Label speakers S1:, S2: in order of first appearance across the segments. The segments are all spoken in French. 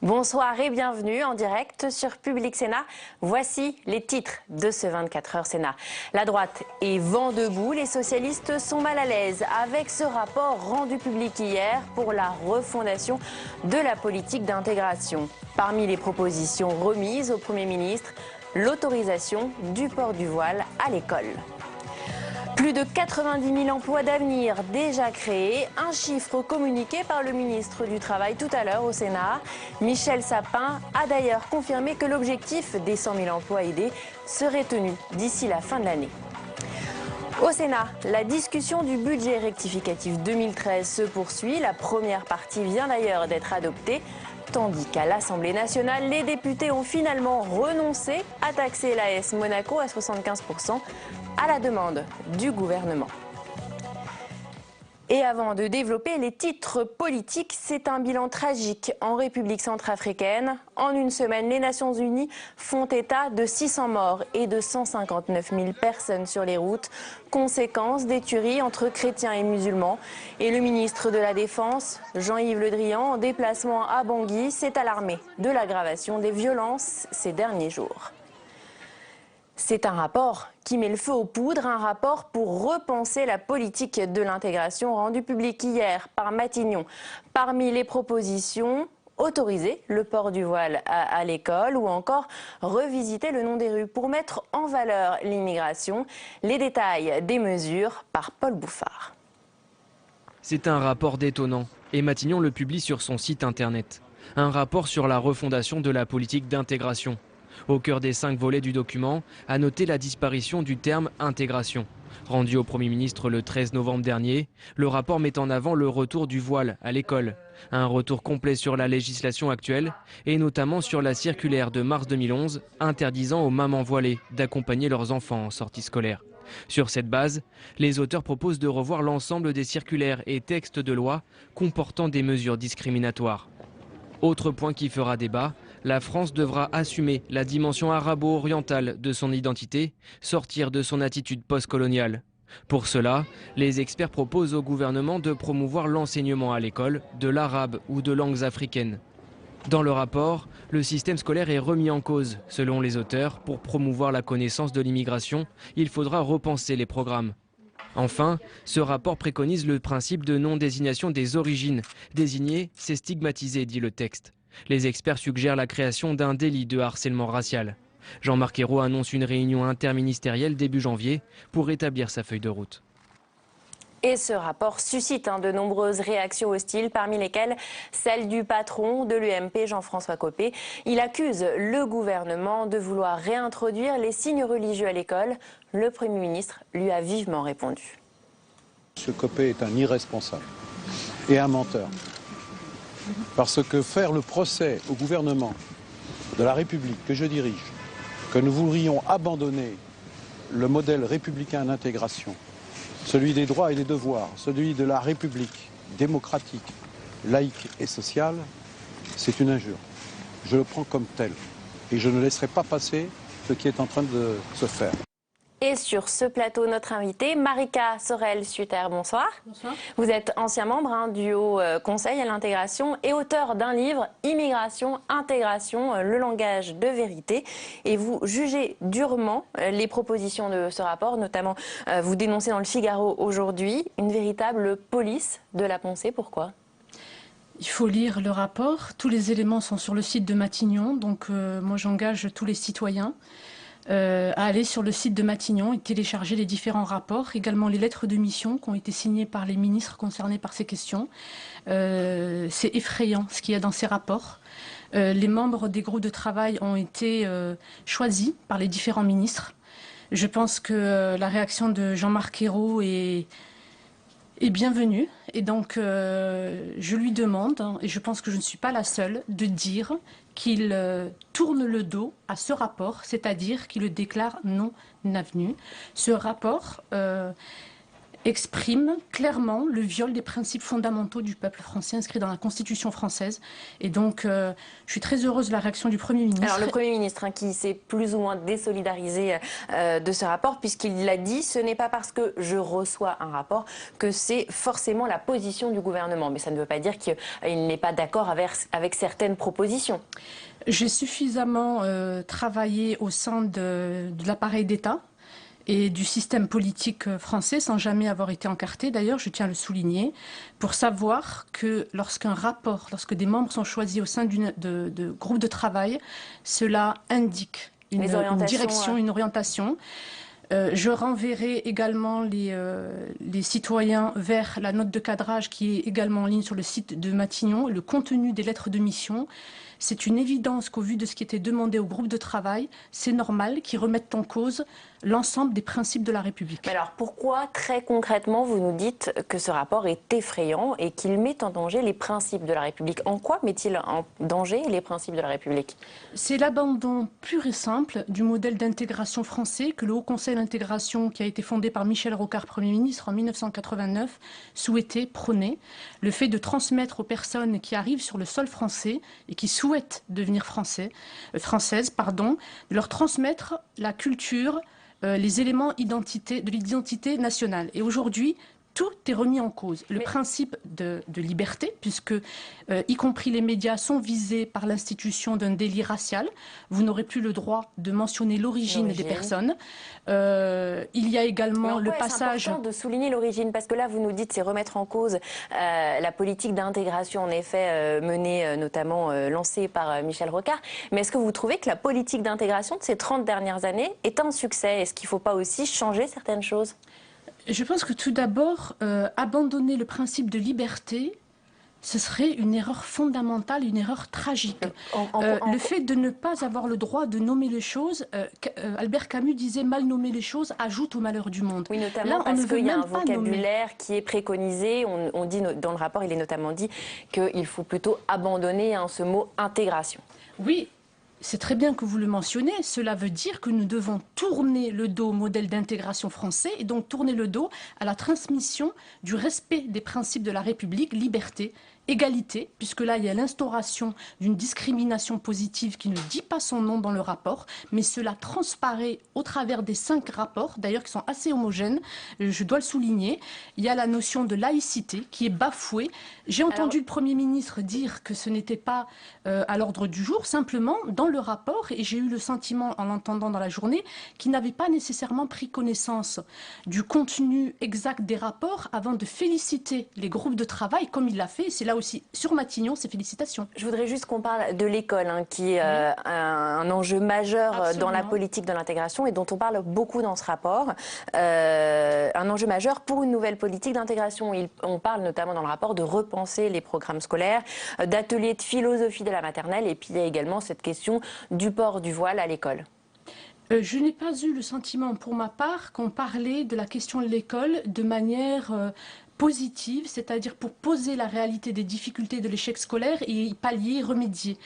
S1: Bonsoir et bienvenue en direct sur Public Sénat. Voici les titres de ce 24h Sénat. La droite est vent debout, les socialistes sont mal à l'aise avec ce rapport rendu public hier pour la refondation de la politique d'intégration. Parmi les propositions remises au Premier ministre, l'autorisation du port du voile à l'école. Plus de 90 000 emplois d'avenir déjà créés, un chiffre communiqué par le ministre du Travail tout à l'heure au Sénat. Michel Sapin a d'ailleurs confirmé que l'objectif des 100 000 emplois aidés serait tenu d'ici la fin de l'année. Au Sénat, la discussion du budget rectificatif 2013 se poursuit. La première partie vient d'ailleurs d'être adoptée. Tandis qu'à l'Assemblée nationale, les députés ont finalement renoncé à taxer l'AS Monaco à 75% à la demande du gouvernement. Et avant de développer les titres politiques, c'est un bilan tragique en République centrafricaine. En une semaine, les Nations Unies font état de 600 morts et de 159 000 personnes sur les routes. Conséquence des tueries entre chrétiens et musulmans. Et le ministre de la Défense, Jean-Yves Le Drian, en déplacement à Bangui, s'est alarmé de l'aggravation des violences ces derniers jours. C'est un rapport qui met le feu aux poudres, un rapport pour repenser la politique de l'intégration rendu public hier par Matignon. Parmi les propositions, autoriser le port du voile à l'école ou encore revisiter le nom des rues pour mettre en valeur l'immigration. Les détails des mesures par Paul Bouffard.
S2: C'est un rapport détonnant et Matignon le publie sur son site internet. Un rapport sur la refondation de la politique d'intégration. Au cœur des 5 volets du document, à noter la disparition du terme « intégration ». Rendu au Premier ministre le 13 novembre dernier, le rapport met en avant le retour du voile à l'école. Un retour complet sur la législation actuelle et notamment sur la circulaire de mars 2011 interdisant aux mamans voilées d'accompagner leurs enfants en sortie scolaire. Sur cette base, les auteurs proposent de revoir l'ensemble des circulaires et textes de loi comportant des mesures discriminatoires. Autre point qui fera débat, la France devra assumer la dimension arabo-orientale de son identité, sortir de son attitude postcoloniale. Pour cela, les experts proposent au gouvernement de promouvoir l'enseignement à l'école de l'arabe ou de langues africaines. Dans le rapport, le système scolaire est remis en cause. Selon les auteurs, pour promouvoir la connaissance de l'immigration, il faudra repenser les programmes. Enfin, ce rapport préconise le principe de non-désignation des origines. Désigner, c'est stigmatiser, dit le texte. Les experts suggèrent la création d'un délit de harcèlement racial. Jean-Marc Ayrault annonce une réunion interministérielle début janvier pour établir sa feuille de route.
S1: Et ce rapport suscite de nombreuses réactions hostiles, parmi lesquelles celle du patron de l'UMP, Jean-François Copé. Il accuse le gouvernement de vouloir réintroduire les signes religieux à l'école. Le Premier ministre lui a vivement répondu.
S3: M. Copé est un irresponsable et un menteur. Parce que faire le procès au gouvernement de la République que je dirige, que nous voudrions abandonner le modèle républicain d'intégration, celui des droits et des devoirs, celui de la République démocratique, laïque et sociale, c'est une injure. Je le prends comme tel et je ne laisserai pas passer ce qui est en train de se faire.
S1: Et sur ce plateau, notre invitée, Marika Sorel-Suter, bonsoir.
S4: Bonsoir.
S1: Vous êtes ancien membre du Haut Conseil à l'intégration et auteur d'un livre, Immigration, Intégration, le langage de vérité. Et vous jugez durement les propositions de ce rapport, notamment vous dénoncez dans le Figaro aujourd'hui une véritable police de la pensée. Pourquoi ?
S4: Il faut lire le rapport. Tous les éléments sont sur le site de Matignon, donc moi j'engage tous les citoyens à aller sur le site de Matignon et télécharger les différents rapports, également les lettres de mission qui ont été signées par les ministres concernés par ces questions. C'est effrayant ce qu'il y a dans ces rapports. Les membres des groupes de travail ont été choisis par les différents ministres. Je pense que la réaction de Jean-Marc Ayrault est bienvenue. Et donc, je lui demande, et je pense que je ne suis pas la seule, de dire qu'il tourne le dos à ce rapport, c'est-à-dire qu'il le déclare non avenu. Ce rapport exprime clairement le viol des principes fondamentaux du peuple français inscrits dans la Constitution française. Et donc, je suis très heureuse de la réaction du Premier ministre.
S1: Alors, le Premier ministre qui s'est plus ou moins désolidarisé de ce rapport, puisqu'il l'a dit, ce n'est pas parce que je reçois un rapport que c'est forcément la position du gouvernement. Mais ça ne veut pas dire qu'il n'est pas d'accord avec certaines propositions.
S4: J'ai suffisamment travaillé au sein de l'appareil d'État et du système politique français, sans jamais avoir été encarté, d'ailleurs, je tiens à le souligner, pour savoir que lorsque des membres sont choisis au sein de groupes de travail, cela indique une direction, une orientation. Je renverrai également les citoyens vers la note de cadrage qui est également en ligne sur le site de Matignon, le contenu des lettres de mission. C'est une évidence qu'au vu de ce qui était demandé au groupe de travail, c'est normal qu'ils remettent en cause l'ensemble des principes de la République.
S1: Mais alors pourquoi très concrètement vous nous dites que ce rapport est effrayant et qu'il met en danger les principes de la République? En quoi met-il en danger les principes de la République?
S4: C'est l'abandon pur et simple du modèle d'intégration français que le Haut Conseil d'intégration, qui a été fondé par Michel Rocard, Premier ministre en 1989, souhaitait prôner. Le fait de transmettre aux personnes qui arrivent sur le sol français et qui souhaitent devenir françaises, de leur transmettre la culture, les éléments de l'identité nationale. Et aujourd'hui, tout est remis en cause. Le principe de liberté, puisque y compris les médias sont visés par l'institution d'un délit racial. Vous n'aurez plus le droit de mentionner l'origine des personnes. Il y a également le passage...
S1: C'est important de souligner l'origine, parce que là, vous nous dites, c'est remettre en cause la politique d'intégration, en effet, menée, notamment lancée par Michel Rocard. Mais est-ce que vous trouvez que la politique d'intégration de ces 30 dernières années est un succès? Est-ce qu'il ne faut pas aussi changer certaines choses?
S4: Je pense que tout d'abord, abandonner le principe de liberté, ce serait une erreur fondamentale, une erreur tragique. Le fait de ne pas avoir le droit de nommer les choses, Albert Camus disait « mal nommer les choses ajoute au malheur du monde ».
S1: Oui, notamment parce qu'il y a un vocabulaire qui est préconisé. On dit dans le rapport, il est notamment dit qu'il faut plutôt abandonner ce mot « intégration ».
S4: Oui. C'est très bien que vous le mentionnez, cela veut dire que nous devons tourner le dos au modèle d'intégration français et donc tourner le dos à la transmission du respect des principes de la République, liberté, égalité, puisque là il y a l'instauration d'une discrimination positive qui ne dit pas son nom dans le rapport, mais cela transparaît au travers des 5 rapports, d'ailleurs qui sont assez homogènes, je dois le souligner. Il y a la notion de laïcité qui est bafouée. J'ai entendu le Premier ministre dire que ce n'était pas à l'ordre du jour, simplement dans le rapport, et j'ai eu le sentiment en l'entendant dans la journée, qu'il n'avait pas nécessairement pris connaissance du contenu exact des rapports avant de féliciter les groupes de travail comme il l'a fait. C'est là aussi sur Matignon, ses félicitations.
S1: Je voudrais juste qu'on parle de l'école, qui est un enjeu majeur dans la politique de l'intégration et dont on parle beaucoup dans ce rapport. Un enjeu majeur pour une nouvelle politique d'intégration. On parle notamment dans le rapport de repenser les programmes scolaires, d'ateliers de philosophie de la maternelle, et puis il y a également cette question du port du voile à l'école.
S4: Je n'ai pas eu le sentiment pour ma part qu'on parlait de la question de l'école de manière positive, c'est-à-dire pour poser la réalité des difficultés de l'échec scolaire et y pallier, remédier.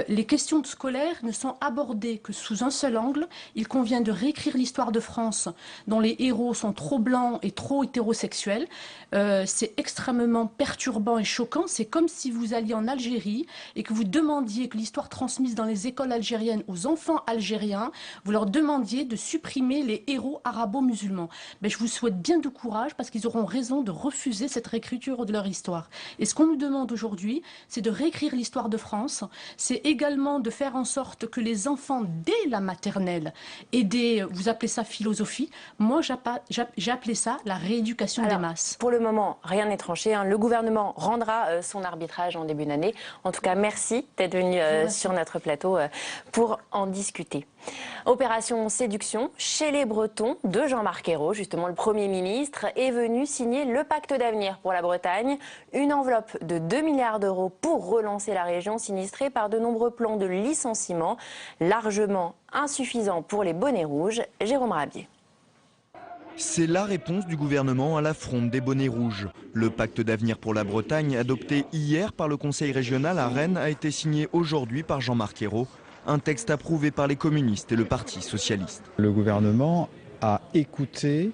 S4: Les questions scolaires ne sont abordées que sous un seul angle. Il convient de réécrire l'histoire de France dont les héros sont trop blancs et trop hétérosexuels. C'est extrêmement perturbant et choquant. C'est comme si vous alliez en Algérie et que vous demandiez que l'histoire transmise dans les écoles algériennes aux enfants algériens, vous leur demandiez de supprimer les héros arabo-musulmans. Je vous souhaite bien du courage parce qu'ils auront raison de refuser cette réécriture de leur histoire. Et ce qu'on nous demande aujourd'hui, c'est de réécrire l'histoire de France. C'est également de faire en sorte que les enfants, dès la maternelle, et vous appelez ça philosophie, moi j'ai appelé ça la rééducation des masses.
S1: Pour le moment, rien n'est tranché. Le gouvernement rendra son arbitrage en début d'année. En tout cas, merci d'être venu sur notre plateau pour en discuter. Opération séduction chez les Bretons de Jean-Marc Ayrault. Justement, le Premier ministre est venu signer le pacte d'avenir pour la Bretagne. Une enveloppe de 2 milliards d'euros pour relancer la région sinistrée par de nombreux plans de licenciement, largement insuffisants pour les bonnets rouges. Jérôme Rabier.
S5: C'est la réponse du gouvernement à la fronde des bonnets rouges. Le pacte d'avenir pour la Bretagne, adopté hier par le Conseil régional à Rennes, a été signé aujourd'hui par Jean-Marc Ayrault. Un texte approuvé par les communistes et le Parti socialiste.
S6: Le gouvernement a écouté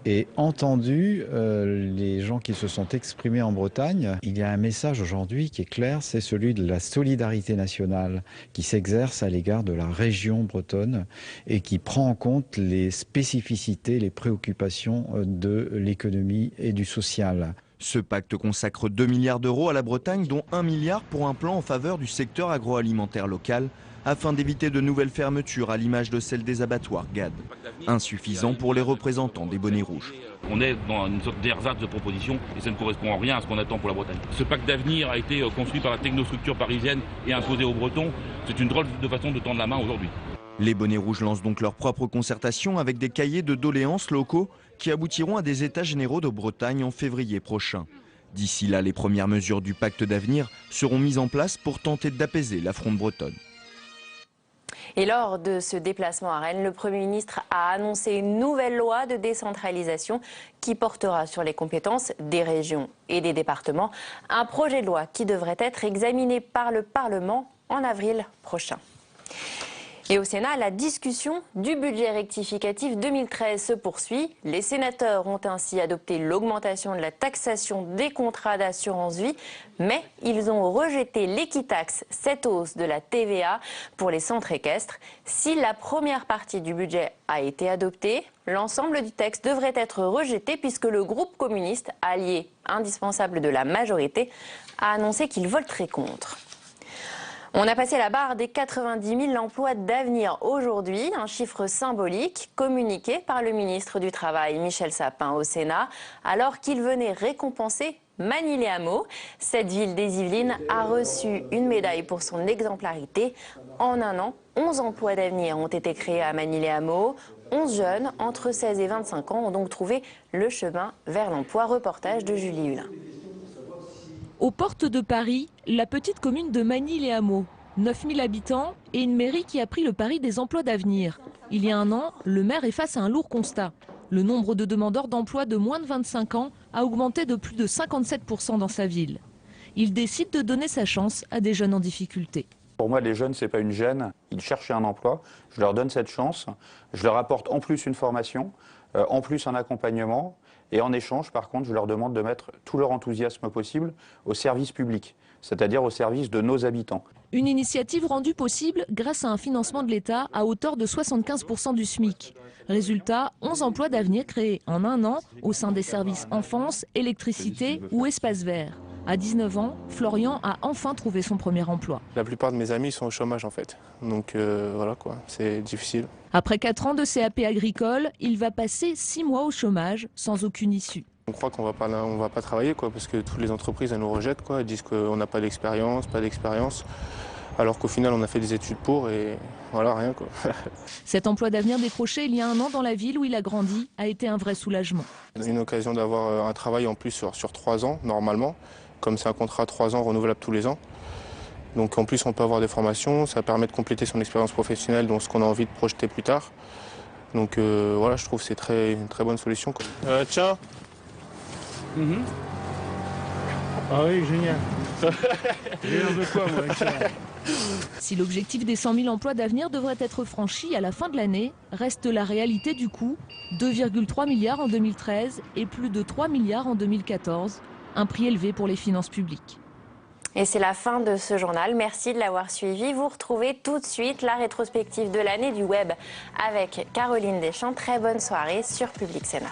S6: et entendu les gens qui se sont exprimés en Bretagne. Il y a un message aujourd'hui qui est clair, c'est celui de la solidarité nationale qui s'exerce à l'égard de la région bretonne et qui prend en compte les spécificités, les préoccupations de l'économie et du social.
S5: Ce pacte consacre 2 milliards d'euros à la Bretagne, dont 1 milliard pour un plan en faveur du secteur agroalimentaire local, afin d'éviter de nouvelles fermetures à l'image de celle des abattoirs GAD. Insuffisant pour les représentants des bonnets rouges.
S7: On est dans une sorte d'ersatz de proposition et ça ne correspond en rien à ce qu'on attend pour la Bretagne. Ce pacte d'avenir a été construit par la technostructure parisienne et imposé aux Bretons. C'est une drôle de façon de tendre la main aujourd'hui.
S5: Les bonnets rouges lancent donc leur propre concertation avec des cahiers de doléances locaux qui aboutiront à des états généraux de Bretagne en février prochain. D'ici là, les premières mesures du pacte d'avenir seront mises en place pour tenter d'apaiser la fronde bretonne.
S1: Et lors de ce déplacement à Rennes, le Premier ministre a annoncé une nouvelle loi de décentralisation qui portera sur les compétences des régions et des départements. Un projet de loi qui devrait être examiné par le Parlement en avril prochain. Et au Sénat, la discussion du budget rectificatif 2013 se poursuit. Les sénateurs ont ainsi adopté l'augmentation de la taxation des contrats d'assurance vie, mais ils ont rejeté l'équitaxe, cette hausse de la TVA pour les centres équestres. Si la première partie du budget a été adoptée, l'ensemble du texte devrait être rejeté puisque le groupe communiste, allié indispensable de la majorité, a annoncé qu'il voterait contre. On a passé la barre des 90 000 emplois d'avenir aujourd'hui, un chiffre symbolique communiqué par le ministre du Travail Michel Sapin au Sénat, alors qu'il venait récompenser Magny-les-Hameaux. Cette ville des Yvelines a reçu une médaille pour son exemplarité. En un an, 11 emplois d'avenir ont été créés à Magny-les-Hameaux. 11 jeunes entre 16 et 25 ans ont donc trouvé le chemin vers l'emploi. Reportage de Julie Hulin.
S8: Aux portes de Paris, la petite commune de Magny-les-Hameaux. 9000 habitants et une mairie qui a pris le pari des emplois d'avenir. Il y a un an, le maire est face à un lourd constat. Le nombre de demandeurs d'emploi de moins de 25 ans a augmenté de plus de 57% dans sa ville. Il décide de donner sa chance à des jeunes en difficulté.
S9: Pour moi, les jeunes, ce n'est pas une gêne. Ils cherchent un emploi. Je leur donne cette chance. Je leur apporte en plus une formation, en plus un accompagnement. Et en échange, par contre, je leur demande de mettre tout leur enthousiasme possible au service public, c'est-à-dire au service de nos habitants.
S8: Une initiative rendue possible grâce à un financement de l'État à hauteur de 75% du SMIC. Résultat, 11 emplois d'avenir créés en un an au sein des services enfance, électricité ou espace vert. À 19 ans, Florian a enfin trouvé son premier emploi.
S10: La plupart de mes amis sont au chômage en fait, donc voilà quoi, c'est difficile.
S8: Après 4 ans de CAP agricole, il va passer 6 mois au chômage sans aucune issue.
S10: On croit qu'on va pas travailler quoi, parce que toutes les entreprises elles nous rejettent quoi, elles disent qu'on n'a pas d'expérience, alors qu'au final on a fait des études pour et voilà rien quoi.
S8: Cet emploi d'avenir décroché il y a un an dans la ville où il a grandi a été un vrai soulagement.
S10: Une occasion d'avoir un travail en plus sur 3 ans normalement. Comme c'est un contrat 3 ans renouvelable tous les ans. Donc en plus on peut avoir des formations, ça permet de compléter son expérience professionnelle dans ce qu'on a envie de projeter plus tard. Donc voilà, je trouve que c'est une très bonne solution. Tiens.
S11: Ah oui, génial. J'ai l'air de quoi moi, tiens.
S8: Si l'objectif des 100 000 emplois d'avenir devrait être franchi à la fin de l'année, reste la réalité du coût, 2,3 milliards en 2013 et plus de 3 milliards en 2014. Un prix élevé pour les finances publiques.
S1: Et c'est la fin de ce journal. Merci de l'avoir suivi. Vous retrouvez tout de suite la rétrospective de l'année du web avec Caroline Deschamps. Très bonne soirée sur Public Sénat.